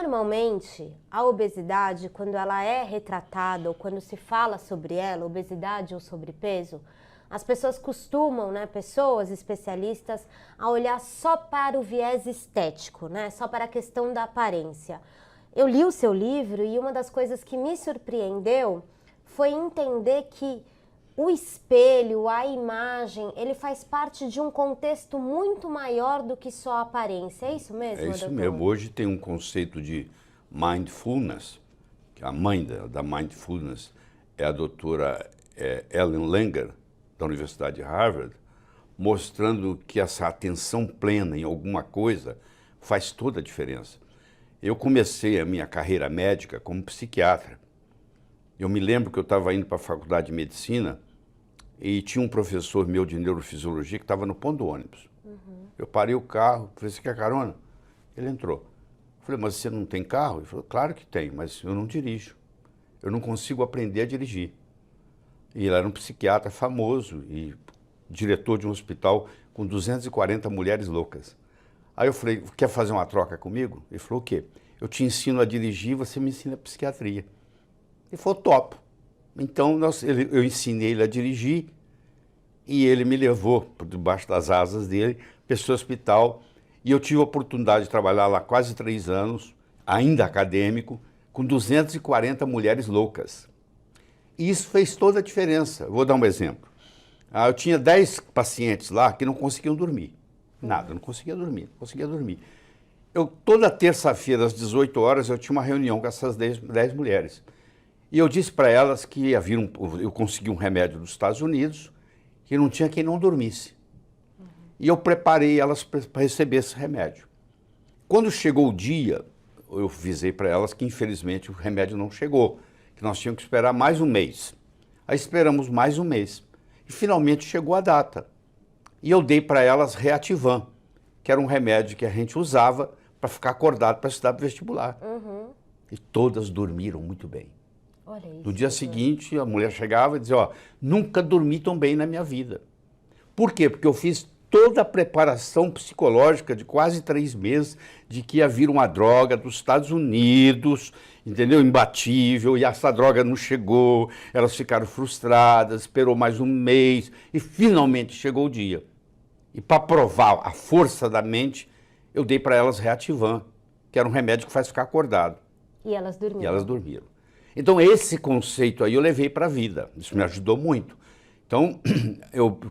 Normalmente, a obesidade, quando ela é retratada ou quando se fala sobre ela, obesidade ou sobrepeso, as pessoas costumam, pessoas especialistas, a olhar só para o viés estético, só para a questão da aparência. Eu li o seu livro e uma das coisas que me surpreendeu foi entender que o espelho, a imagem, ele faz parte de um contexto muito maior do que só a aparência. É isso mesmo, É isso doutor? mesmo. Hoje tem um conceito de mindfulness, que a mãe da mindfulness é a doutora Ellen Langer, da Universidade de Harvard, mostrando que essa atenção plena em alguma coisa faz toda a diferença. Eu comecei a minha carreira médica como psiquiatra. Eu me lembro que eu estava indo para a faculdade de medicina e tinha um professor meu de neurofisiologia que estava no ponto do ônibus. Eu parei o carro, falei, você quer carona? Ele entrou. Eu falei, mas você não tem carro? Ele falou, claro que tem, mas eu não dirijo. Eu não consigo aprender a dirigir. E ele era um psiquiatra famoso e diretor de um hospital com 240 mulheres loucas. Aí eu falei, quer fazer uma troca comigo? Ele falou, o quê? Eu te ensino a dirigir, você me ensina a psiquiatria. Ele falou, topo. Então eu ensinei ele a dirigir e ele me levou por debaixo das asas dele para esse hospital. E eu tive a oportunidade de trabalhar lá quase 3 anos, ainda acadêmico, com 240 mulheres loucas. E isso fez toda a diferença. Vou dar um exemplo. Eu tinha 10 pacientes lá que não conseguiam dormir. Nada, não conseguia dormir, não conseguia dormir. Toda terça-feira, às 18 horas, eu tinha uma reunião com essas 10 mulheres. E eu disse para elas que eu consegui um remédio dos Estados Unidos, que não tinha quem não dormisse. E eu preparei elas para receber esse remédio. Quando chegou o dia, eu avisei para elas que, infelizmente, o remédio não chegou, que nós tínhamos que esperar mais um mês. Aí esperamos mais um mês. E finalmente chegou a data. E eu dei para elas Reativan, que era um remédio que a gente usava para ficar acordado para estudar para o vestibular. E todas dormiram muito bem. Olha isso, No dia seguinte, a mulher chegava e dizia, nunca dormi tão bem na minha vida. Por quê? Porque eu fiz toda a preparação psicológica de quase 3 meses de que ia vir uma droga dos Estados Unidos, entendeu? Imbatível, e essa droga não chegou, elas ficaram frustradas, esperou mais um mês e finalmente chegou o dia. E para provar a força da mente, eu dei para elas Reativan, que era um remédio que faz ficar acordado. E elas dormiram. E elas dormiram. Então, esse conceito aí eu levei para a vida. Isso me ajudou muito. Então,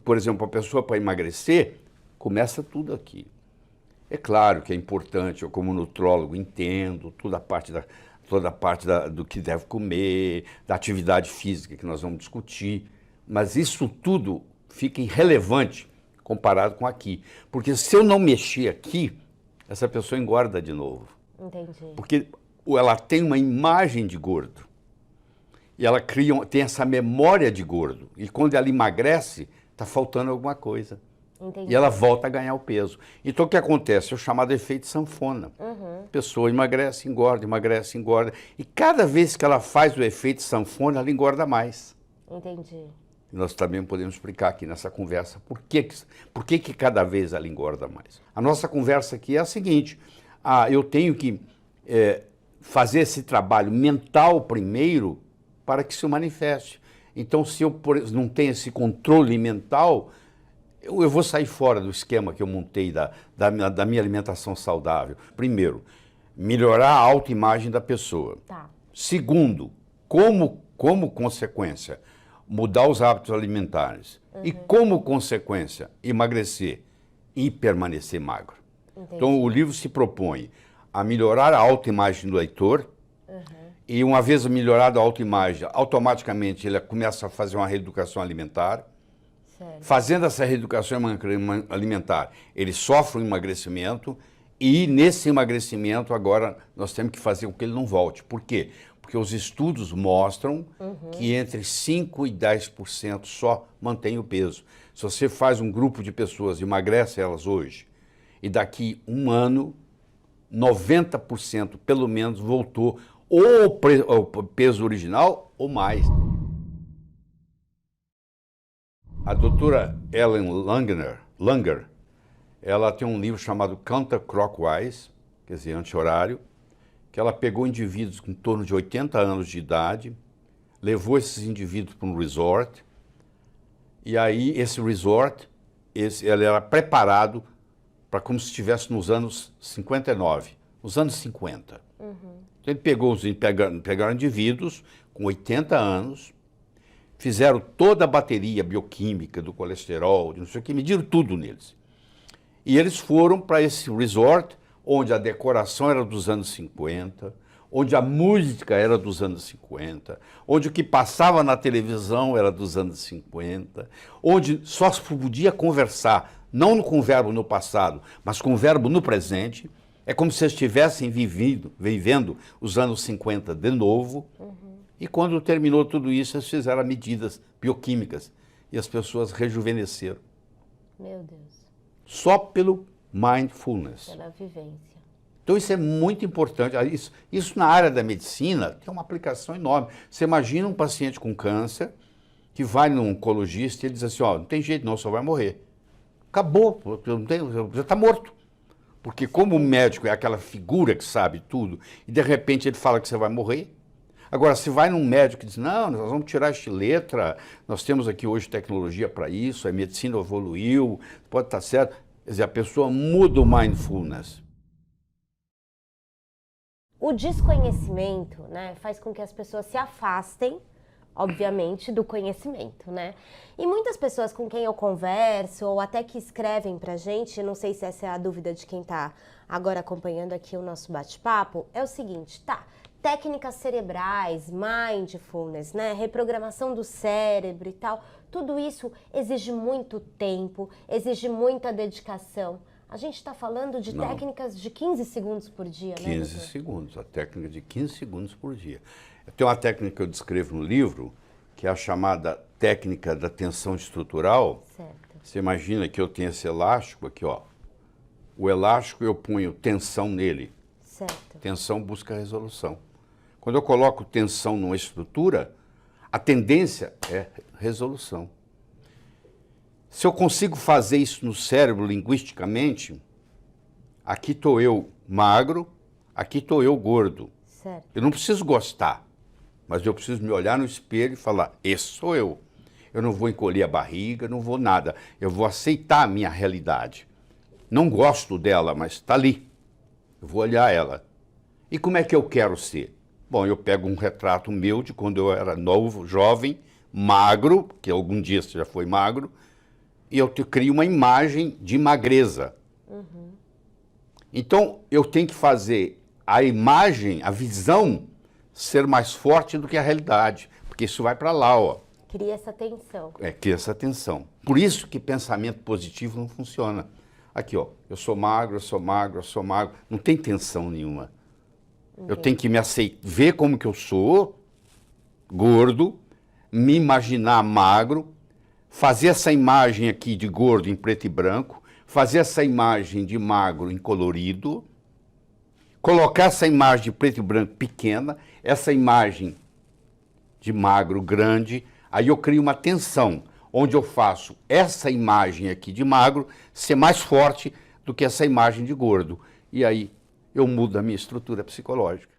por exemplo, a pessoa para emagrecer, começa tudo aqui. É claro que é importante, eu como nutrólogo entendo toda a parte do que deve comer, da atividade física que nós vamos discutir, mas isso tudo fica irrelevante comparado com aqui. Porque se eu não mexer aqui, essa pessoa engorda de novo. Entendi. Porque ela tem uma imagem de gordo. E ela tem essa memória de gordo. E quando ela emagrece, está faltando alguma coisa. Entendi. E ela volta a ganhar o peso. Então o que acontece? É o chamado efeito sanfona. A pessoa emagrece, engorda, emagrece, engorda. E cada vez que ela faz o efeito sanfona, ela engorda mais. Entendi. E nós também podemos explicar aqui nessa conversa por que cada vez ela engorda mais. A nossa conversa aqui é a seguinte. Eu tenho que fazer esse trabalho mental primeiro para que se manifeste. Então, se eu não tenho esse controle mental, eu vou sair fora do esquema que eu montei da minha alimentação saudável. Primeiro, melhorar a autoimagem da pessoa. Tá. Segundo, como consequência, mudar os hábitos alimentares. E como consequência, emagrecer e permanecer magro. Entendi. Então, o livro se propõe a melhorar a autoimagem do leitor. E uma vez melhorada a autoimagem, automaticamente ele começa a fazer uma reeducação alimentar. Sério. Fazendo essa reeducação alimentar, ele sofre um emagrecimento e nesse emagrecimento agora nós temos que fazer com que ele não volte. Por quê? Porque os estudos mostram que entre 5% e 10% só mantém o peso. Se você faz um grupo de pessoas e emagrece elas hoje e daqui 1 ano, 90% pelo menos voltou ou ao peso original ou mais. A doutora Ellen Langer, ela tem um livro chamado Counterclockwise, quer dizer, anti-horário, que ela pegou indivíduos com em torno de 80 anos de idade, levou esses indivíduos para um resort, e aí esse resort, ele era preparado para como se estivesse nos anos 59, nos anos 50. Uhum. Então pegaram indivíduos com 80 anos, fizeram toda a bateria bioquímica do colesterol, de não sei o que, mediram tudo neles. E eles foram para esse resort, onde a decoração era dos anos 50, onde a música era dos anos 50, onde o que passava na televisão era dos anos 50, onde só se podia conversar, não com o verbo no passado, mas com o verbo no presente. É como se eles estivessem vivendo os anos 50 de novo. Uhum. E quando terminou tudo isso, eles fizeram medidas bioquímicas e as pessoas rejuvenesceram. Meu Deus. Só pelo mindfulness. Pela vivência. Então isso é muito importante. Isso na área da medicina tem uma aplicação enorme. Você imagina um paciente com câncer que vai num oncologista e ele diz assim, ó, não tem jeito não, só vai morrer. Acabou, já está morto. Porque como o médico é aquela figura que sabe tudo, e de repente ele fala que você vai morrer. Agora, se vai num médico e diz, não, nós vamos tirar esta letra, nós temos aqui hoje tecnologia para isso, a medicina evoluiu, pode estar certo. Quer dizer, a pessoa muda o mindfulness. O desconhecimento, né, faz com que as pessoas se afastem, obviamente, do conhecimento, né? E muitas pessoas com quem eu converso, ou até que escrevem pra gente, não sei se essa é a dúvida de quem tá agora acompanhando aqui o nosso bate-papo, é o seguinte, tá, técnicas cerebrais, mindfulness, né, reprogramação do cérebro e tal, tudo isso exige muito tempo, exige muita dedicação. A gente está falando de técnicas de 15 segundos por dia, né? 15 segundos, a técnica de 15 segundos por dia. Tem uma técnica que eu descrevo no livro, que é a chamada técnica da tensão estrutural. Certo. Você imagina que eu tenho esse elástico aqui, ó. O elástico eu ponho tensão nele. Certo. Tensão busca resolução. Quando eu coloco tensão numa estrutura, a tendência é resolução. Se eu consigo fazer isso no cérebro linguisticamente, aqui estou eu magro, aqui estou eu gordo. Certo. Eu não preciso gostar, mas eu preciso me olhar no espelho e falar, esse sou eu. Eu não vou encolher a barriga, não vou nada. Eu vou aceitar a minha realidade. Não gosto dela, mas está ali. Eu vou olhar ela. E como é que eu quero ser? Bom, eu pego um retrato meu de quando eu era novo, jovem, magro, que algum dia você já foi magro, e eu crio uma imagem de magreza. Uhum. Então, eu tenho que fazer a imagem, a visão, ser mais forte do que a realidade, porque isso vai para lá, ó. Cria essa tensão. Cria essa tensão. Por isso que pensamento positivo não funciona. Aqui, ó, eu sou magro, eu sou magro, eu sou magro. Não tem tensão nenhuma. Eu tenho que me aceitar, ver como que eu sou, gordo, me imaginar magro, fazer essa imagem aqui de gordo em preto e branco, fazer essa imagem de magro em colorido, colocar essa imagem de preto e branco pequena, essa imagem de magro grande, aí eu crio uma tensão, onde eu faço essa imagem aqui de magro ser mais forte do que essa imagem de gordo. E aí eu mudo a minha estrutura psicológica.